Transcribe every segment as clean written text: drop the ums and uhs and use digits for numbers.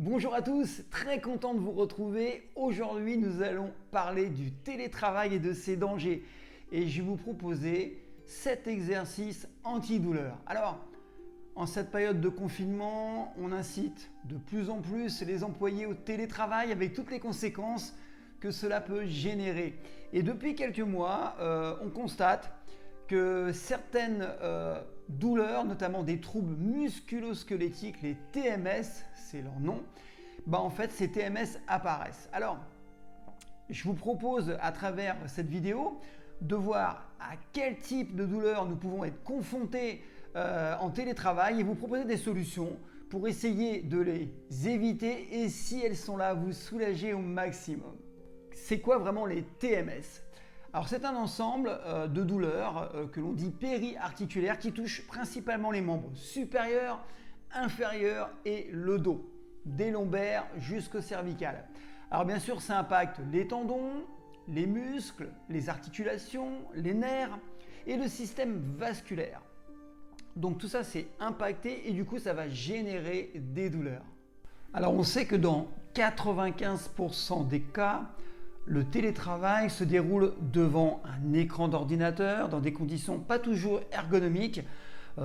Bonjour à tous, très content de vous retrouver. Aujourd'hui, nous allons parler du télétravail et de ses dangers. Et je vais vous proposer 7 exercices antidouleur. Alors, en cette période de confinement, on incite de plus en plus les employés au télétravail avec toutes les conséquences que cela peut générer. Et depuis quelques mois, on constate que certaines douleurs, notamment des troubles musculo-squelettiques, les TMS, c'est leur nom, en fait ces TMS apparaissent. Alors, je vous propose à travers cette vidéo de voir à quel type de douleur nous pouvons être confrontés en télétravail et vous proposer des solutions pour essayer de les éviter et si elles sont là, vous soulager au maximum. C'est quoi vraiment les TMS ? Alors c'est un ensemble de douleurs que l'on dit périarticulaires qui touchent principalement les membres supérieurs, inférieurs et le dos, des lombaires jusqu'au cervical. Alors bien sûr ça impacte les tendons, les muscles, les articulations, les nerfs et le système vasculaire. Donc tout ça c'est impacté et du coup ça va générer des douleurs. Alors on sait que dans 95% des cas, le télétravail se déroule devant un écran d'ordinateur dans des conditions pas toujours ergonomiques.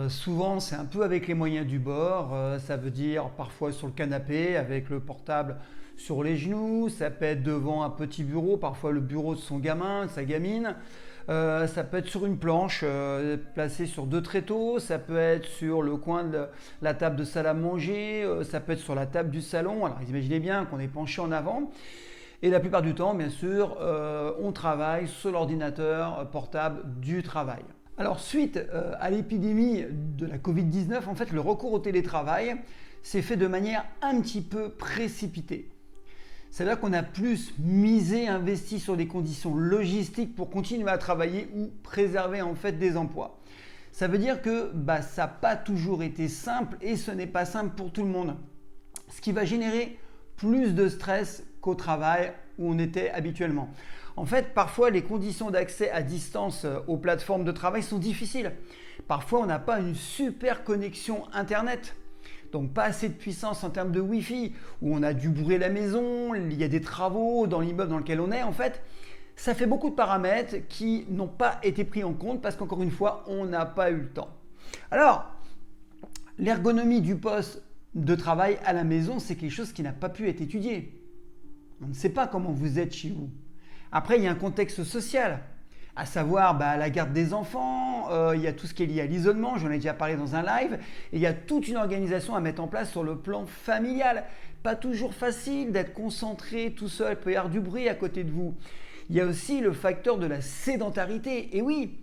Souvent, c'est un peu avec les moyens du bord. Ça veut dire parfois sur le canapé avec le portable sur les genoux. Ça peut être devant un petit bureau, parfois le bureau de son gamin, de sa gamine. Ça peut être sur une planche placée sur 2 tréteaux. Ça peut être sur le coin de la table de salle à manger. Ça peut être sur la table du salon. Alors, imaginez bien qu'on est penché en avant. Et la plupart du temps, bien sûr, on travaille sur l'ordinateur portable du travail. Alors, suite à l'épidémie de la Covid-19, en fait, le recours au télétravail s'est fait de manière un petit peu précipitée. C'est-à-dire qu'on a plus misé, investi sur des conditions logistiques pour continuer à travailler ou préserver en fait des emplois. Ça veut dire que ça n'a pas toujours été simple et ce n'est pas simple pour tout le monde. Ce qui va générer plus de stress qu'au travail où on était habituellement. En fait, parfois, les conditions d'accès à distance aux plateformes de travail sont difficiles. Parfois, on n'a pas une super connexion Internet, donc pas assez de puissance en termes de Wi-Fi, où on a du bruit à la maison, il y a des travaux dans l'immeuble dans lequel on est. En fait, ça fait beaucoup de paramètres qui n'ont pas été pris en compte parce qu'encore une fois, on n'a pas eu le temps. Alors, l'ergonomie du poste de travail à la maison, c'est quelque chose qui n'a pas pu être étudié. On ne sait pas comment vous êtes chez vous. Après, il y a un contexte social, à savoir la garde des enfants, il y a tout ce qui est lié à l'isolement, j'en ai déjà parlé dans un live, et il y a toute une organisation à mettre en place sur le plan familial. Pas toujours facile d'être concentré tout seul, il peut y avoir du bruit à côté de vous. Il y a aussi le facteur de la sédentarité, et oui,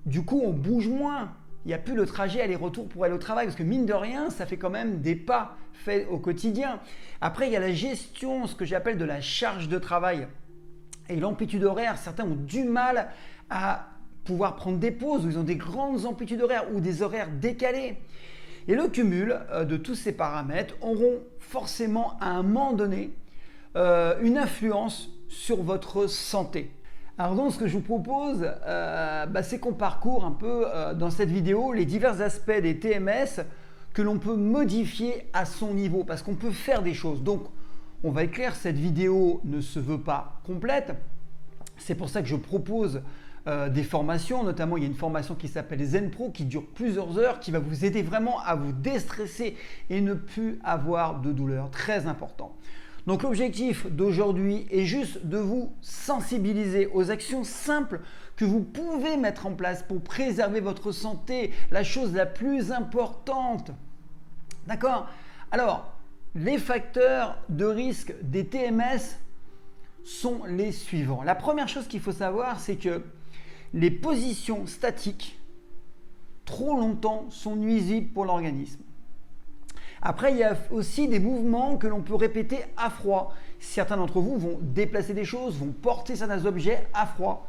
du coup on bouge moins. Il n'y a plus le trajet aller-retour pour aller au travail parce que mine de rien, ça fait quand même des pas faits au quotidien. Après, il y a la gestion, ce que j'appelle de la charge de travail et l'amplitude horaire. Certains ont du mal à pouvoir prendre des pauses où ils ont des grandes amplitudes horaires ou des horaires décalés. Et le cumul de tous ces paramètres auront forcément à un moment donné une influence sur votre santé. Alors donc ce que je vous propose, c'est qu'on parcourt un peu dans cette vidéo les divers aspects des TMS que l'on peut modifier à son niveau parce qu'on peut faire des choses. Donc on va être clair, cette vidéo ne se veut pas complète. C'est pour ça que je propose des formations, notamment il y a une formation qui s'appelle Zen Pro qui dure plusieurs heures, qui va vous aider vraiment à vous déstresser et ne plus avoir de douleur, très important. Donc l'objectif d'aujourd'hui est juste de vous sensibiliser aux actions simples que vous pouvez mettre en place pour préserver votre santé, la chose la plus importante. D'accord ? Alors, les facteurs de risque des TMS sont les suivants. La première chose qu'il faut savoir, c'est que les positions statiques, trop longtemps, sont nuisibles pour l'organisme. Après, il y a aussi des mouvements que l'on peut répéter à froid. Certains d'entre vous vont déplacer des choses, vont porter certains objets à froid.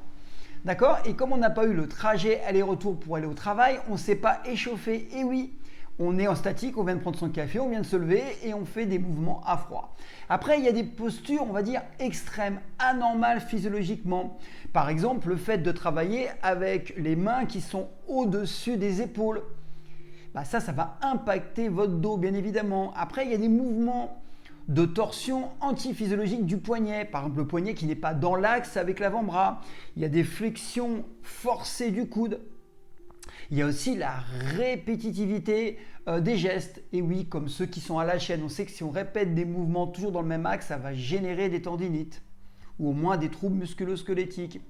D'accord ? Et comme on n'a pas eu le trajet aller-retour pour aller au travail, on ne s'est pas échauffé. Et oui, on est en statique, on vient de prendre son café, on vient de se lever et on fait des mouvements à froid. Après, il y a des postures, on va dire, extrêmes, anormales physiologiquement. Par exemple, le fait de travailler avec les mains qui sont au-dessus des épaules. Ça va impacter votre dos, bien évidemment. Après, il y a des mouvements de torsion antiphysiologique du poignet. Par exemple, le poignet qui n'est pas dans l'axe avec l'avant-bras. Il y a des flexions forcées du coude. Il y a aussi la répétitivité des gestes. Et oui, comme ceux qui sont à la chaîne, on sait que si on répète des mouvements toujours dans le même axe, ça va générer des tendinites ou au moins des troubles musculo-squelettiques.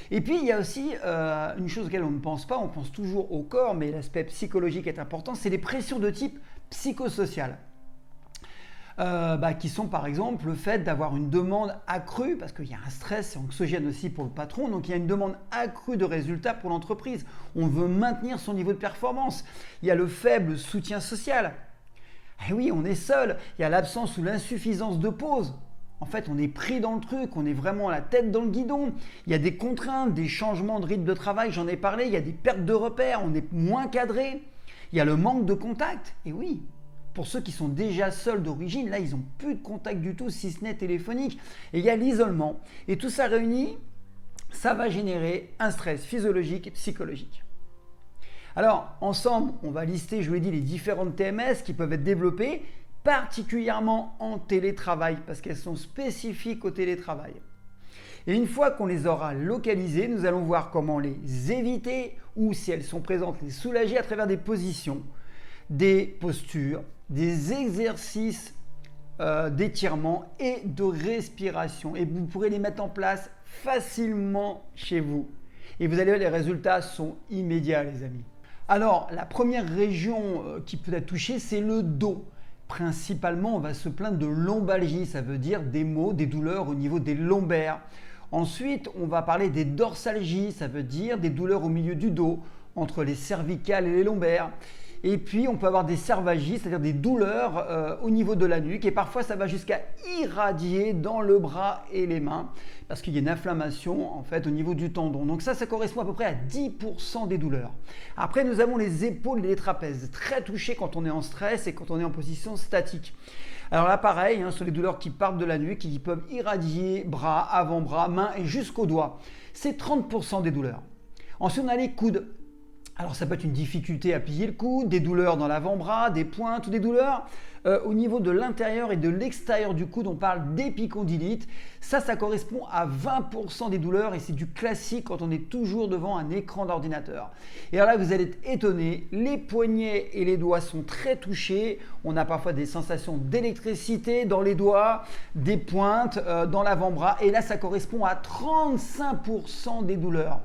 Et puis, il y a aussi une chose auquel on ne pense pas, on pense toujours au corps, mais l'aspect psychologique est important, c'est les pressions de type psychosocial. Qui sont par exemple le fait d'avoir une demande accrue, parce qu'il y a un stress, c'est anxiogène aussi pour le patron, donc il y a une demande accrue de résultats pour l'entreprise. On veut maintenir son niveau de performance. Il y a le faible soutien social. Et oui, on est seul. Il y a l'absence ou l'insuffisance de pause. En fait, on est pris dans le truc, on est vraiment la tête dans le guidon. Il y a des contraintes, des changements de rythme de travail, j'en ai parlé, il y a des pertes de repères, on est moins cadré. Il y a le manque de contact. Et oui, pour ceux qui sont déjà seuls d'origine, là, ils n'ont plus de contact du tout, si ce n'est téléphonique. Et il y a l'isolement. Et tout ça réuni, ça va générer un stress physiologique et psychologique. Alors, ensemble, on va lister, je vous l'ai dit, les différentes TMS qui peuvent être développées, particulièrement en télétravail, parce qu'elles sont spécifiques au télétravail. Et une fois qu'on les aura localisées, nous allons voir comment les éviter ou, si elles sont présentes, les soulager à travers des positions, des postures, des exercices d'étirement et de respiration. Et vous pourrez les mettre en place facilement chez vous. Et vous allez voir, les résultats sont immédiats, les amis. Alors, la première région qui peut être touchée, c'est le dos. Principalement, on va se plaindre de lombalgie, ça veut dire des maux, des douleurs au niveau des lombaires. Ensuite, on va parler des dorsalgies, ça veut dire des douleurs au milieu du dos, entre les cervicales et les lombaires. Et puis, on peut avoir des cervalgies, c'est-à-dire des douleurs au niveau de la nuque. Et parfois, ça va jusqu'à irradier dans le bras et les mains, parce qu'il y a une inflammation en fait au niveau du tendon. Donc ça correspond à peu près à 10% des douleurs. Après, nous avons les épaules et les trapèzes, très touchés quand on est en stress et quand on est en position statique. Alors là, pareil, ce sont les douleurs qui partent de la nuque et qui peuvent irradier bras, avant-bras, mains et jusqu'aux doigts. C'est 30% des douleurs. Ensuite, on a les coudes. Alors ça peut être une difficulté à plier le coude, des douleurs dans l'avant-bras, des pointes ou des douleurs au niveau de l'intérieur et de l'extérieur du coude. On parle d'épicondylite. Ça correspond à 20% des douleurs et c'est du classique quand on est toujours devant un écran d'ordinateur. Et alors là, vous allez être étonné, les poignets et les doigts sont très touchés. On a parfois des sensations d'électricité dans les doigts, des pointes dans l'avant-bras. Et là, ça correspond à 35% des douleurs.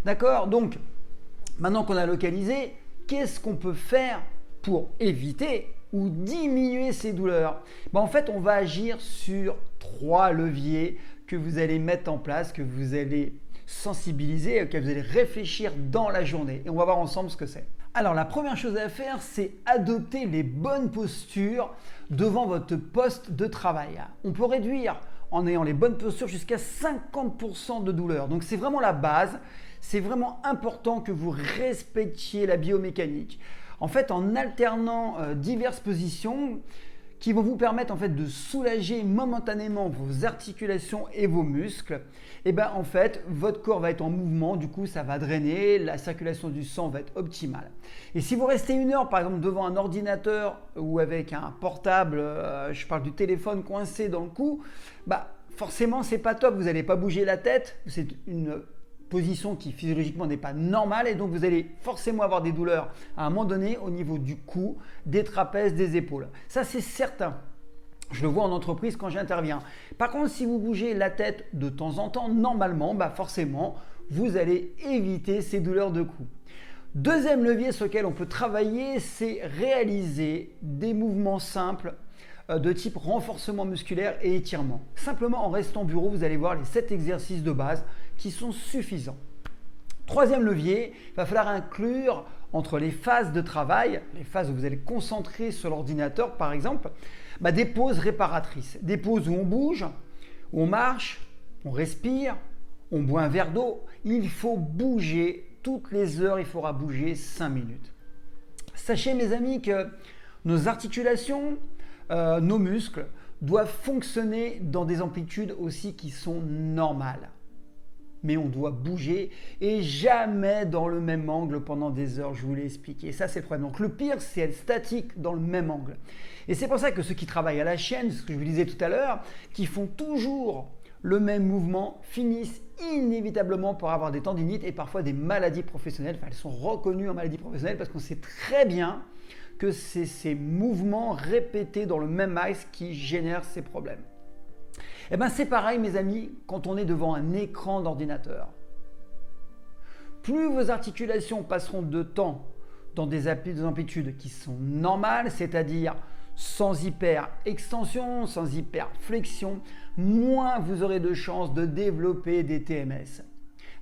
D'accord ? Donc, maintenant qu'on a localisé, qu'est-ce qu'on peut faire pour éviter ou diminuer ces douleurs ? En fait, on va agir sur 3 leviers que vous allez mettre en place, que vous allez sensibiliser, que vous allez réfléchir dans la journée. Et on va voir ensemble ce que c'est. Alors, la première chose à faire, c'est adopter les bonnes postures devant votre poste de travail. On peut réduire, en ayant les bonnes postures, jusqu'à 50% de douleur. Donc, c'est vraiment la base. C'est vraiment important que vous respectiez la biomécanique. En fait, en alternant diverses positions qui vont vous permettre en fait de soulager momentanément vos articulations et vos muscles, et en fait, votre corps va être en mouvement, du coup, ça va drainer, la circulation du sang va être optimale. Et si vous restez 1 heure, par exemple, devant un ordinateur ou avec un portable, je parle du téléphone coincé dans le cou, forcément, c'est pas top. Vous n'allez pas bouger la tête. C'est une position qui physiologiquement n'est pas normale et donc vous allez forcément avoir des douleurs à un moment donné au niveau du cou, des trapèzes, des épaules. Ça, c'est certain. Je le vois en entreprise quand j'interviens. Par contre, si vous bougez la tête de temps en temps, normalement, forcément, vous allez éviter ces douleurs de cou. Deuxième levier sur lequel on peut travailler, c'est réaliser des mouvements simples de type renforcement musculaire et étirement. Simplement en restant au bureau, vous allez voir les 7 exercices de base qui sont suffisants. Troisième levier, il va falloir inclure entre les phases de travail, les phases où vous allez concentrer sur l'ordinateur par exemple, des pauses réparatrices. Des pauses où on bouge, où on marche, on respire, on boit un verre d'eau. Il faut bouger toutes les heures, il faudra bouger 5 minutes. Sachez mes amis que nos articulations, nos muscles doivent fonctionner dans des amplitudes aussi qui sont normales. mais on doit bouger et jamais dans le même angle pendant des heures, je vous l'ai expliqué. Ça, c'est le problème. Donc le pire, c'est être statique dans le même angle. Et c'est pour ça que ceux qui travaillent à la chaîne, ce que je vous disais tout à l'heure, qui font toujours le même mouvement, finissent inévitablement par avoir des tendinites et parfois des maladies professionnelles. Enfin, elles sont reconnues en maladies professionnelles parce qu'on sait très bien que c'est ces mouvements répétés dans le même axe qui génèrent ces problèmes. Eh bien, c'est pareil, mes amis, quand on est devant un écran d'ordinateur. Plus vos articulations passeront de temps dans des amplitudes qui sont normales, c'est-à-dire sans hyper-extension, sans hyper-flexion, moins vous aurez de chances de développer des TMS.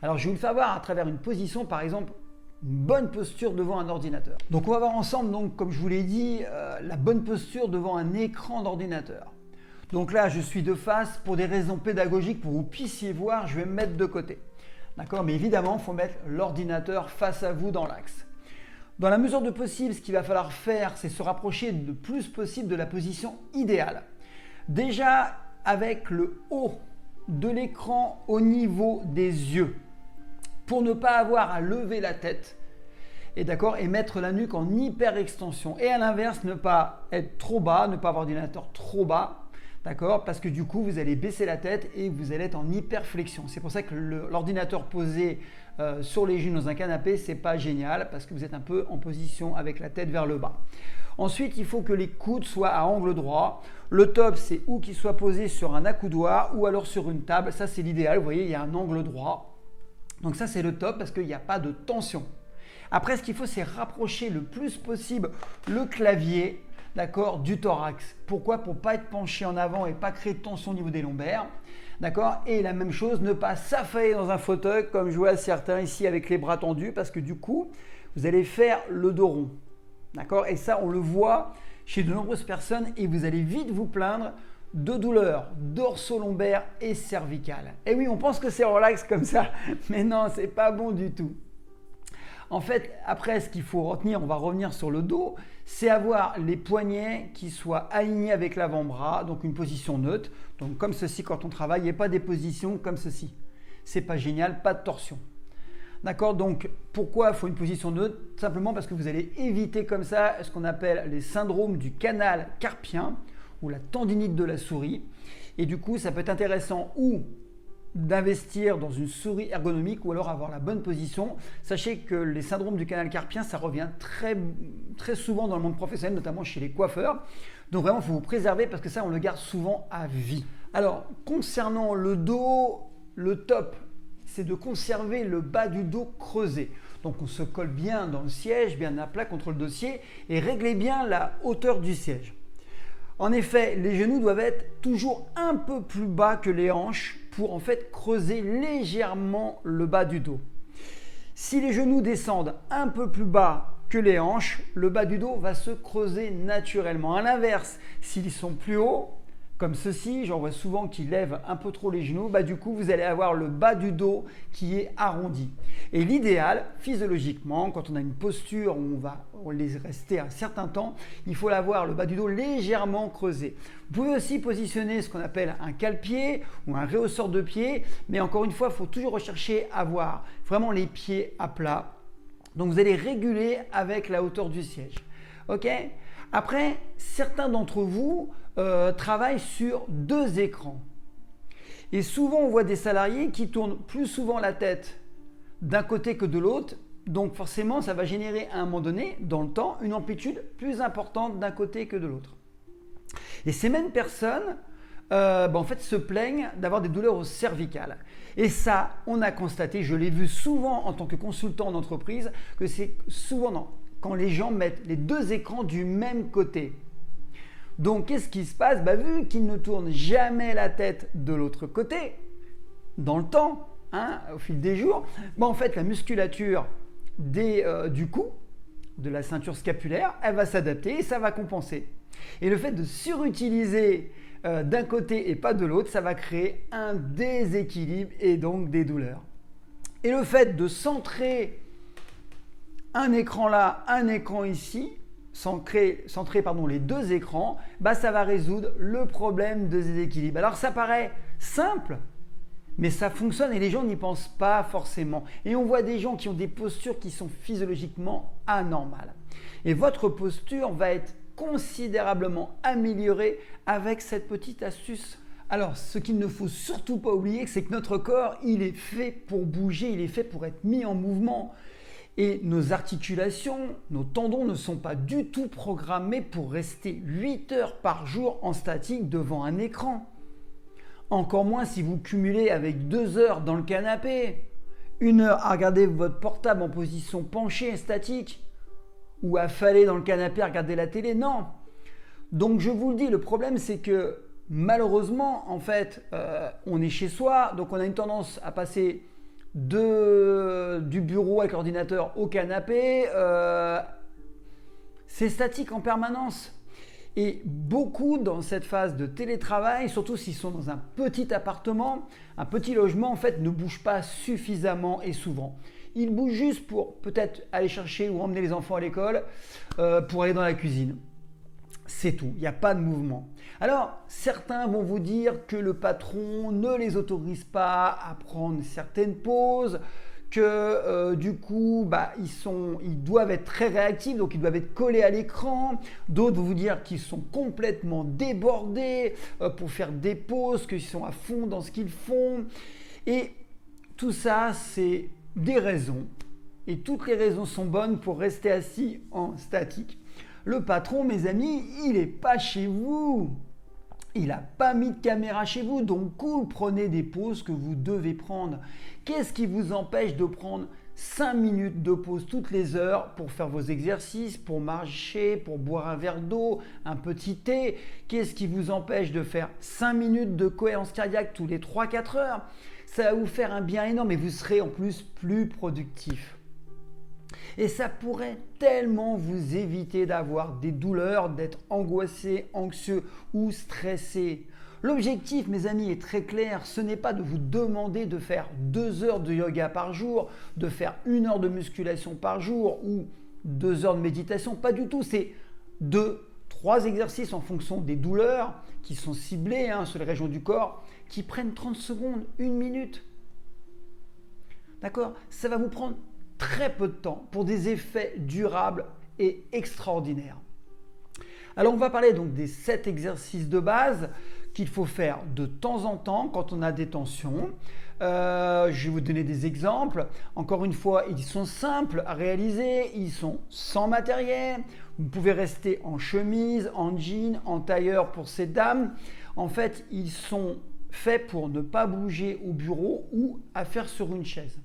Alors, je vais vous le faire voir à travers une position, par exemple, une bonne posture devant un ordinateur. Donc, on va voir ensemble, donc, comme je vous l'ai dit, la bonne posture devant un écran d'ordinateur. Donc là, je suis de face pour des raisons pédagogiques, pour que vous puissiez voir, je vais me mettre de côté. D'accord? Mais évidemment, il faut mettre l'ordinateur face à vous dans l'axe. Dans la mesure de possible, ce qu'il va falloir faire, c'est se rapprocher le plus possible de la position idéale. Déjà, avec le haut de l'écran au niveau des yeux, pour ne pas avoir à lever la tête et mettre la nuque en hyper extension. Et à l'inverse, ne pas être trop bas, ne pas avoir d'ordinateur trop bas. D'accord? Parce que du coup, vous allez baisser la tête et vous allez être en hyperflexion. C'est pour ça que l'ordinateur posé sur les genoux dans un canapé, c'est pas génial parce que vous êtes un peu en position avec la tête vers le bas. Ensuite, il faut que les coudes soient à angle droit. Le top, c'est ou qu'ils soient posés sur un accoudoir ou alors sur une table. Ça, c'est l'idéal. Vous voyez, il y a un angle droit. Donc ça, c'est le top parce qu'il n'y a pas de tension. Après, ce qu'il faut, c'est rapprocher le plus possible le clavier, d'accord, du thorax. Pourquoi? Pour ne pas être penché en avant et pas créer de tension au niveau des lombaires. D'accord? Et la même chose, ne pas s'affaler dans un fauteuil comme je vois certains ici avec les bras tendus parce que du coup, vous allez faire le dos rond. D'accord? Et ça, on le voit chez de nombreuses personnes et vous allez vite vous plaindre de douleurs dorso-lombaires et cervicales. Et oui, on pense que c'est relax comme ça, mais non, c'est pas bon du tout. En fait, après, ce qu'il faut retenir, on va revenir sur le dos, c'est avoir les poignets qui soient alignés avec l'avant-bras, donc une position neutre. Donc comme ceci quand on travaille, il n'y a pas des positions comme ceci. C'est pas génial, pas de torsion. D'accord? Donc pourquoi il faut une position neutre? Simplement parce que vous allez éviter comme ça ce qu'on appelle les syndromes du canal carpien ou la tendinite de la souris. Et du coup, ça peut être intéressant ou d'investir dans une souris ergonomique ou alors avoir la bonne position. Sachez que les syndromes du canal carpien, ça revient très souvent dans le monde professionnel, notamment chez les coiffeurs. Donc vraiment, il faut vous préserver parce que ça, on le garde souvent à vie. Alors, concernant le dos, le top, c'est de conserver le bas du dos creusé. Donc on se colle bien dans le siège, bien à plat contre le dossier et réglez bien la hauteur du siège. En effet, les genoux doivent être toujours un peu plus bas que les hanches pour en fait creuser légèrement le bas du dos. Si les genoux descendent un peu plus bas que les hanches, le bas du dos va se creuser naturellement. À l'inverse, s'ils sont plus hauts, comme ceci, j'en vois souvent qui lèvent un peu trop les genoux, du coup vous allez avoir le bas du dos qui est arrondi. Et l'idéal, physiologiquement, quand on a une posture où on laisse rester un certain temps, il faut avoir le bas du dos légèrement creusé. Vous pouvez aussi positionner ce qu'on appelle un cale-pied ou un réhausseur de pied, mais encore une fois, il faut toujours rechercher à avoir vraiment les pieds à plat. Donc vous allez réguler avec la hauteur du siège. Ok? Après, certains d'entre vous travaillent sur 2 écrans. Et souvent, on voit des salariés qui tournent plus souvent la tête d'un côté que de l'autre. Donc forcément, ça va générer à un moment donné, dans le temps, une amplitude plus importante d'un côté que de l'autre. Et ces mêmes personnes, en fait, se plaignent d'avoir des douleurs au cervical. Et ça, on a constaté, je l'ai vu souvent en tant que consultant en entreprise, que c'est souvent quand les gens mettent les 2 écrans du même côté. Donc, qu'est-ce qui se passe? Vu qu'ils ne tournent jamais la tête de l'autre côté, dans le temps, au fil des jours, en fait, la musculature du cou, de la ceinture scapulaire, elle va s'adapter et ça va compenser. Et le fait de surutiliser d'un côté et pas de l'autre, ça va créer un déséquilibre et donc des douleurs. Et le fait de centrer un écran là, un écran ici, centrer les 2 écrans, ça va résoudre le problème de déséquilibre. Alors ça paraît simple, Mais ça fonctionne et les gens n'y pensent pas forcément. Et on voit des gens qui ont des postures qui sont physiologiquement anormales. Et votre posture va être considérablement améliorée avec cette petite astuce. Alors, ce qu'il ne faut surtout pas oublier, c'est que notre corps, il est fait pour bouger, il est fait pour être mis en mouvement. Et nos articulations, nos tendons ne sont pas du tout programmés pour rester 8 heures par jour en statique devant un écran. Encore moins si vous cumulez avec 2 heures dans le canapé, 1 heure à regarder votre portable en position penchée, statique, ou affalé dans le canapé à regarder la télé. Non. Donc je vous le dis, le problème c'est que malheureusement, en fait, on est chez soi, donc on a une tendance à passer du bureau avec l'ordinateur au canapé. C'est statique en permanence. Et beaucoup dans cette phase de télétravail, surtout s'ils sont dans un petit appartement, un petit logement, en fait, ne bougent pas suffisamment et souvent. Ils bougent juste pour peut-être aller chercher ou emmener les enfants à l'école, pour aller dans la cuisine. C'est tout, il n'y a pas de mouvement. Alors, certains vont vous dire que le patron ne les autorise pas à prendre certaines pauses, que du coup, ils doivent être très réactifs, donc ils doivent être collés à l'écran. D'autres vont vous dire qu'ils sont complètement débordés pour faire des pauses, qu'ils sont à fond dans ce qu'ils font. Et tout ça, c'est des raisons. Et toutes les raisons sont bonnes pour rester assis en statique. Le patron, mes amis, il n'est pas chez vous. Il n'a pas mis de caméra chez vous, donc cool, prenez des pauses que vous devez prendre. Qu'est-ce qui vous empêche de prendre 5 minutes de pause toutes les heures pour faire vos exercices, pour marcher, pour boire un verre d'eau, un petit thé? Qu'est-ce qui vous empêche de faire 5 minutes de cohérence cardiaque tous les 3-4 heures? Ça va vous faire un bien énorme et vous serez en plus plus productif. Et ça pourrait tellement vous éviter d'avoir des douleurs, d'être angoissé, anxieux ou stressé. L'objectif, mes amis, est très clair. Ce n'est pas de vous demander de faire 2 heures de yoga par jour, de faire 1 heure de musculation par jour ou 2 heures de méditation. Pas du tout. C'est 2-3 exercices en fonction des douleurs qui sont ciblés sur les régions du corps, qui prennent 30 secondes, 1 minute. D'accord? Ça va vous prendre très peu de temps pour des effets durables et extraordinaires. Alors on va parler donc des 7 exercices de base qu'il faut faire de temps en temps quand on a des tensions. Je vais vous donner des exemples. Encore une fois, ils sont simples à réaliser, ils sont sans matériel. Vous pouvez rester en chemise, en jean, en tailleur pour ces dames. En fait, ils sont faits pour ne pas bouger au bureau ou à faire sur une chaise.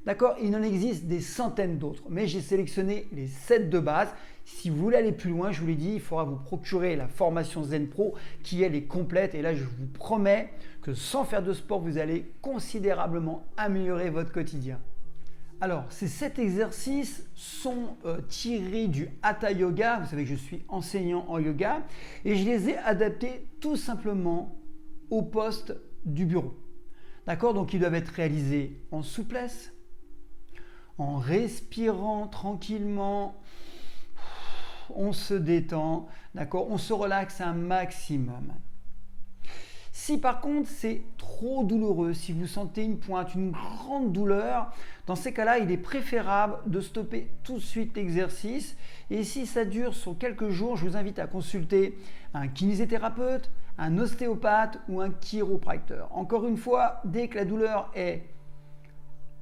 D'accord? Il en existe des centaines d'autres, mais j'ai sélectionné les 7 de base. Si vous voulez aller plus loin, je vous l'ai dit, il faudra vous procurer la formation Zen Pro qui elle est complète. Et là, je vous promets que sans faire de sport, vous allez considérablement améliorer votre quotidien. Alors, ces 7 exercices sont tirés du Hatha Yoga. Vous savez que je suis enseignant en yoga et je les ai adaptés tout simplement au poste du bureau. D'accord? Donc, ils doivent être réalisés en souplesse, en respirant tranquillement, on se détend, d'accord, on se relaxe un maximum. Si par contre c'est trop douloureux, si vous sentez une pointe, une grande douleur, dans ces cas-là, il est préférable de stopper tout de suite l'exercice. Et si ça dure sur quelques jours, je vous invite à consulter un kinésithérapeute, un ostéopathe ou un chiropracteur. Encore une fois, dès que la douleur est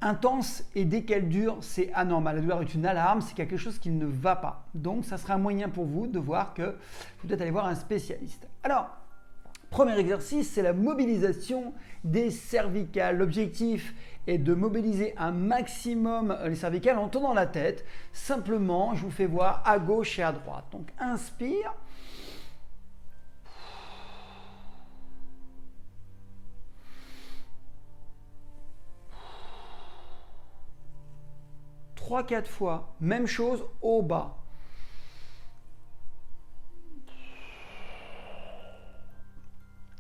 intense et dès qu'elle dure, c'est anormal. La douleur est une alarme, c'est quelque chose qui ne va pas. Donc, ça sera un moyen pour vous de voir que vous devez aller voir un spécialiste. Alors, premier exercice, c'est la mobilisation des cervicales. L'objectif est de mobiliser un maximum les cervicales en tournant la tête. Simplement, je vous fais voir à gauche et à droite. Donc, inspire. Trois, 4 fois, même chose au bas.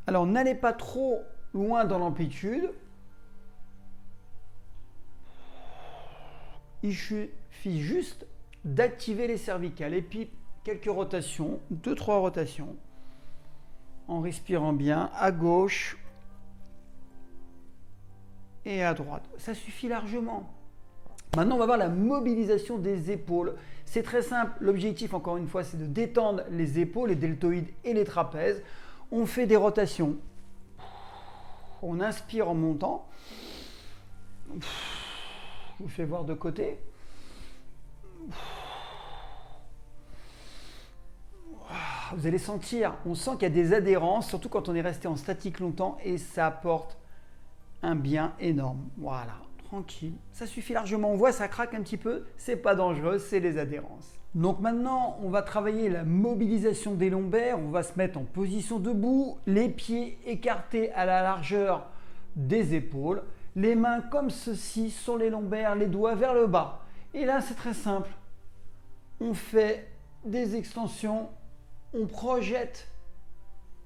Alors, n'allez pas trop loin dans l'amplitude. Il suffit juste d'activer les cervicales. Et puis, quelques rotations, 2-3 rotations. En respirant bien, à gauche et à droite. Ça suffit largement. Maintenant, on va voir la mobilisation des épaules. C'est très simple. L'objectif, encore une fois, c'est de détendre les épaules, les deltoïdes et les trapèzes. On fait des rotations. On inspire en montant. Je vous fais voir de côté. Vous allez sentir, on sent qu'il y a des adhérences, surtout quand on est resté en statique longtemps, et ça apporte un bien énorme. Voilà, tranquille, ça suffit largement. On voit, ça craque un petit peu, c'est pas dangereux, c'est les adhérences. Donc maintenant, on va travailler la mobilisation des lombaires. On va se mettre en position debout, les pieds écartés à la largeur des épaules, les mains comme ceci sur les lombaires, les doigts vers le bas. Et là, c'est très simple. On fait des extensions. On projette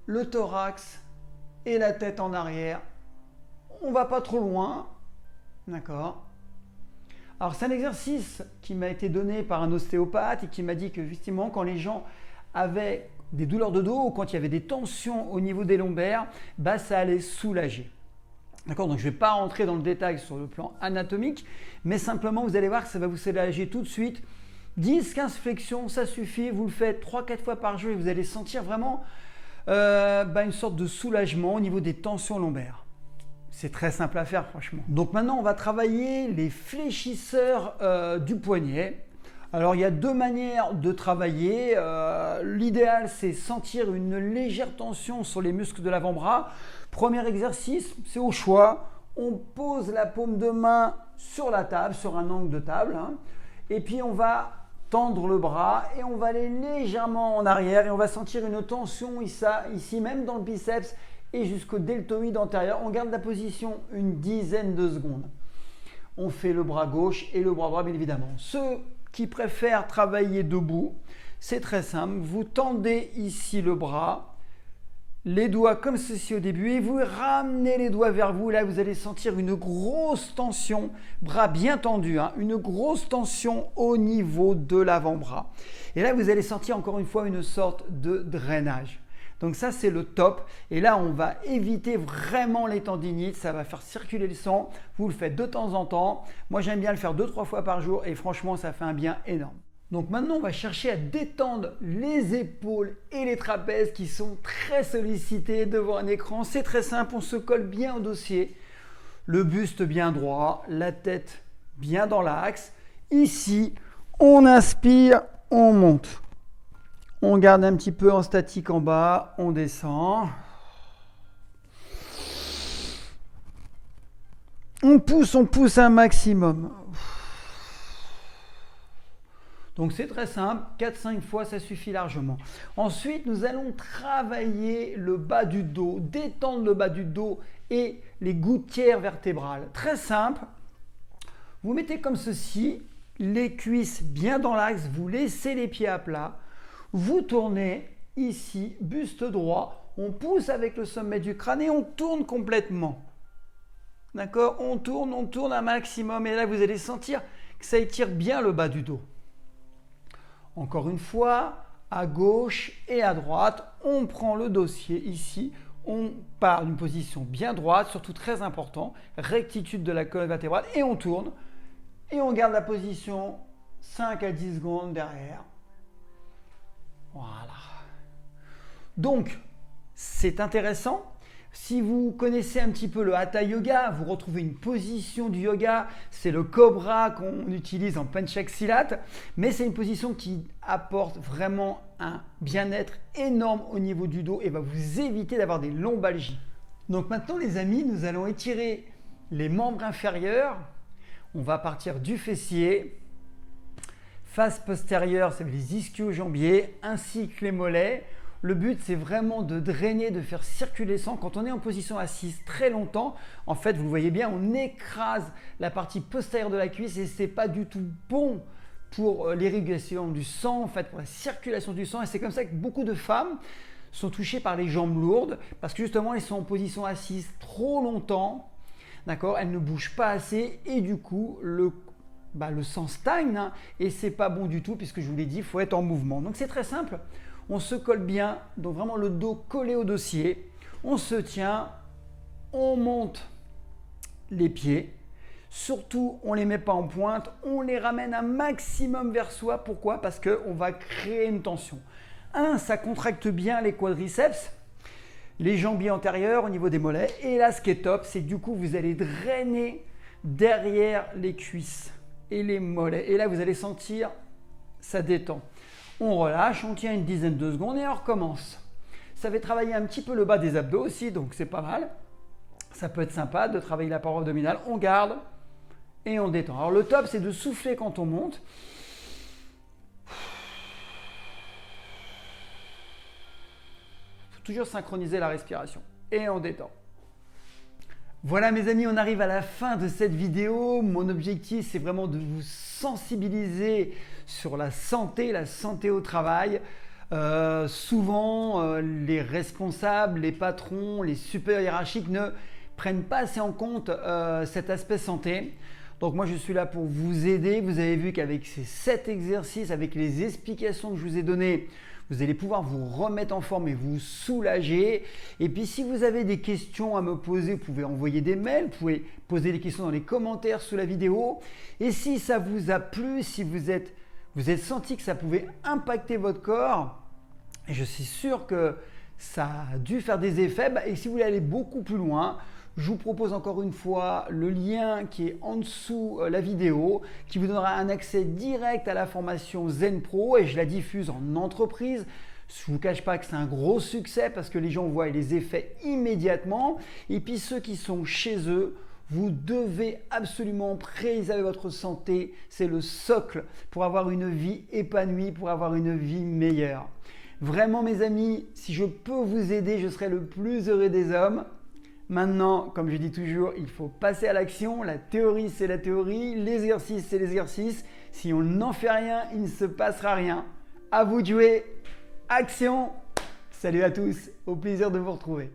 le thorax et la tête en arrière. On ne va pas trop loin. D'accord? Alors, c'est un exercice qui m'a été donné par un ostéopathe et qui m'a dit que, justement, quand les gens avaient des douleurs de dos ou quand il y avait des tensions au niveau des lombaires, bah, ça allait soulager. D'accord? Donc, je ne vais pas rentrer dans le détail sur le plan anatomique, mais simplement, vous allez voir que ça va vous soulager tout de suite. 10-15 flexions, ça suffit, vous le faites 3-4 fois par jour et vous allez sentir vraiment une sorte de soulagement au niveau des tensions lombaires. C'est très simple à faire franchement. Donc maintenant on va travailler les fléchisseurs du poignet. Alors il y a deux manières de travailler. L'idéal c'est sentir une légère tension sur les muscles de l'avant-bras. Premier exercice, c'est au choix. On pose la paume de main sur la table, sur un angle de table. Et puis on va tendre le bras et on va aller légèrement en arrière et on va sentir une tension ici même dans le biceps et jusqu'au deltoïde antérieur. On garde la position une dizaine de secondes. On fait le bras gauche et le bras droit bien évidemment. Ceux qui préfèrent travailler debout, c'est très simple. Vous tendez ici le bras, les doigts comme ceci au début et vous ramenez les doigts vers vous. Là, vous allez sentir une grosse tension, bras bien tendu, une grosse tension au niveau de l'avant-bras. Et là, vous allez sentir encore une fois une sorte de drainage. Donc ça, c'est le top. Et là, on va éviter vraiment les tendinites. Ça va faire circuler le sang. Vous le faites de temps en temps. Moi, j'aime bien le faire 2-3 fois par jour et franchement, ça fait un bien énorme. Donc maintenant, on va chercher à détendre les épaules et les trapèzes qui sont très sollicités devant un écran. C'est très simple, on se colle bien au dossier, le buste bien droit, la tête bien dans l'axe. Ici, on inspire, on monte. On garde un petit peu en statique en bas, on descend. On pousse un maximum. Donc c'est très simple, 4-5 fois ça suffit largement. Ensuite nous allons travailler le bas du dos, détendre le bas du dos et les gouttières vertébrales. Très simple, vous mettez comme ceci, les cuisses bien dans l'axe, vous laissez les pieds à plat, vous tournez ici, buste droit, on pousse avec le sommet du crâne et on tourne complètement. D'accord? On tourne un maximum et là vous allez sentir que ça étire bien le bas du dos. Encore une fois, à gauche et à droite, on prend le dossier ici, on part d'une position bien droite, surtout très important, rectitude de la colonne vertébrale, et on tourne, et on garde la position 5 à 10 secondes derrière. Voilà. Donc, c'est intéressant. Si vous connaissez un petit peu le Hatha Yoga, vous retrouvez une position du yoga, c'est le cobra qu'on utilise en Panchaksilat, mais c'est une position qui apporte vraiment un bien-être énorme au niveau du dos et va vous éviter d'avoir des lombalgies. Donc maintenant les amis, nous allons étirer les membres inférieurs. On va partir du fessier, face postérieure, c'est les ischio-jambiers, ainsi que les mollets. Le but, c'est vraiment de drainer, de faire circuler le sang. Quand on est en position assise très longtemps, en fait, vous le voyez bien, on écrase la partie postérieure de la cuisse et ce n'est pas du tout bon pour l'irrigation du sang, en fait, pour la circulation du sang. Et c'est comme ça que beaucoup de femmes sont touchées par les jambes lourdes parce que justement, elles sont en position assise trop longtemps. D'accord? Elles ne bougent pas assez et du coup, le sang stagne et c'est pas bon du tout puisque je vous l'ai dit, il faut être en mouvement. Donc c'est très simple. On se colle bien, donc vraiment le dos collé au dossier. On se tient, on monte les pieds. Surtout, on ne les met pas en pointe, on les ramène un maximum vers soi. Pourquoi? Parce qu'on va créer une tension. Ça contracte bien les quadriceps, les jambiers antérieurs au niveau des mollets. Et là, ce qui est top, c'est que du coup, vous allez drainer derrière les cuisses et les mollets. Et là, vous allez sentir, ça détend. On relâche, on tient une dizaine de secondes et on recommence. Ça va travailler un petit peu le bas des abdos aussi, donc c'est pas mal. Ça peut être sympa de travailler la paroi abdominale. On garde et on détend. Alors le top, c'est de souffler quand on monte. Toujours synchroniser la respiration et on détend. Voilà mes amis, on arrive à la fin de cette vidéo. Mon objectif, c'est vraiment de vous sensibiliser sur la santé au travail. Souvent, les responsables, les patrons, les supérieurs hiérarchiques ne prennent pas assez en compte cet aspect santé. Donc moi, je suis là pour vous aider. Vous avez vu qu'avec ces 7 exercices, avec les explications que je vous ai données, vous allez pouvoir vous remettre en forme et vous soulager. Et puis si vous avez des questions à me poser, vous pouvez envoyer des mails, vous pouvez poser des questions dans les commentaires sous la vidéo. Et si ça vous a plu, si vous êtes senti que ça pouvait impacter votre corps, et je suis sûr que ça a dû faire des effets, et si vous voulez aller beaucoup plus loin, je vous propose encore une fois le lien qui est en dessous la vidéo qui vous donnera un accès direct à la formation Zen Pro et je la diffuse en entreprise. Je ne vous cache pas que c'est un gros succès parce que les gens voient les effets immédiatement. Et puis ceux qui sont chez eux, vous devez absolument préserver votre santé. C'est le socle pour avoir une vie épanouie, pour avoir une vie meilleure. Vraiment mes amis, si je peux vous aider, je serai le plus heureux des hommes. Maintenant, comme je dis toujours, il faut passer à l'action. La théorie, c'est la théorie. L'exercice, c'est l'exercice. Si on n'en fait rien, il ne se passera rien. À vous de jouer. Action! Salut à tous. Au plaisir de vous retrouver.